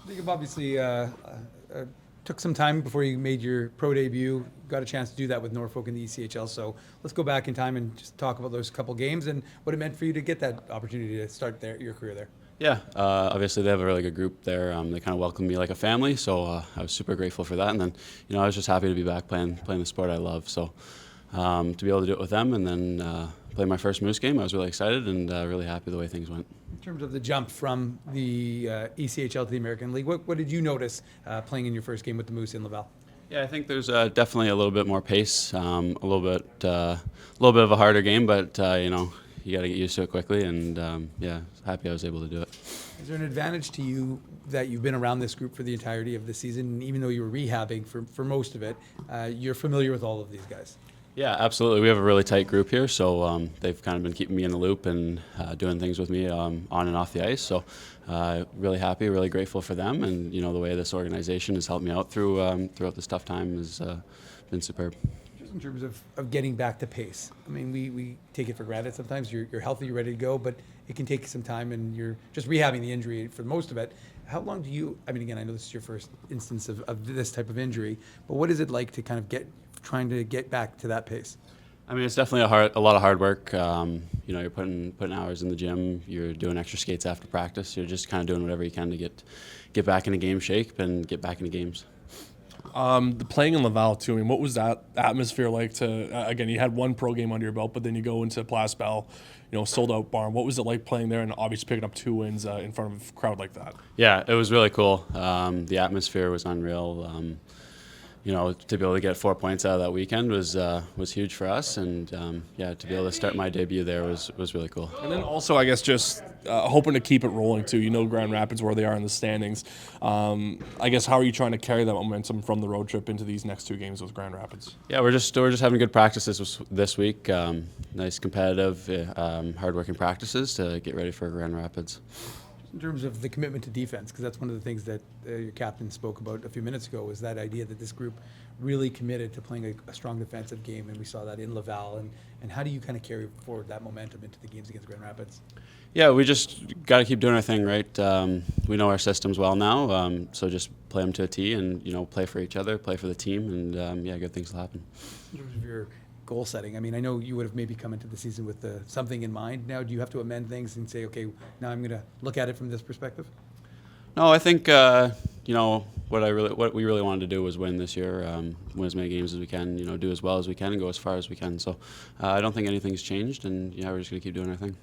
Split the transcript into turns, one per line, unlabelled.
You've obviously took some time before you made your pro debut. Got a chance to do that with Norfolk in the ECHL. So let's go back in time and just talk about those couple games and what it meant for you to get that opportunity to start your career there.
Yeah, obviously they have a really good group there. They kind of welcomed me like a family, so I was super grateful for that. And then, I was just happy to be back playing the sport I love. So to be able to do it with them and then play my first Moose game, I was really excited and really happy the way things went.
In terms of the jump from the ECHL to the American League, what did you notice playing in your first game with the Moose in Laval?
Yeah, I think there's definitely a little bit more pace, a little bit of a harder game, but you got to get used to it quickly. And yeah, happy I was able to do it.
Is there an advantage to you that you've been around this group for the entirety of the season, and even though you were rehabbing for most of it, you're familiar with all of these guys?
Yeah, absolutely. We have a really tight group here, so they've kind of been keeping me in the loop and doing things with me on and off the ice. So really happy, really grateful for them, and the way this organization has helped me out throughout this tough time has been superb.
Just in terms of getting back to pace, I mean, we take it for granted sometimes. You're healthy, you're ready to go, but it can take some time, and you're just rehabbing the injury for most of it. How long do you? I mean, again, I know this is your first instance of this type of injury, but what is it like to kind of trying to get back to that pace?
I mean, it's definitely a lot of hard work. You're putting hours in the gym. You're doing extra skates after practice. You're just kind of doing whatever you can to get back into game shape and get back into games.
The playing in Laval too. I mean, what was that atmosphere like? Again, you had one pro game under your belt, but then you go into Place Bell, sold out barn. What was it like playing there and obviously picking up 2 wins in front of a crowd like that?
Yeah, it was really cool. The atmosphere was unreal. To be able to get 4 points out of that weekend was huge for us, and to be able to start my debut there was really cool.
And then also, I guess, just hoping to keep it rolling too. Grand Rapids, where they are in the standings. I guess, how are you trying to carry that momentum from the road trip into these next 2 games with Grand Rapids?
Yeah, we're just having good practices this week. Nice competitive, hardworking practices to get ready for Grand Rapids.
In terms of the commitment to defense, because that's one of the things that your captain spoke about a few minutes ago, was that idea that this group really committed to playing a strong defensive game, and we saw that in Laval. And how do you kind of carry forward that momentum into the games against Grand Rapids?
Yeah, we just got to keep doing our thing, right? We know our systems well now, so just play them to a T and, play for each other, play for the team, and, good things will happen.
In terms of your goal setting, I mean, I know you would have maybe come into the season with something in mind. Now, do you have to amend things and say, okay, now I'm going to look at it from this perspective?
No, I think what we really wanted to do was win this year, win as many games as we can, do as well as we can, and go as far as we can. So I don't think anything's changed, and we're just going to keep doing our thing.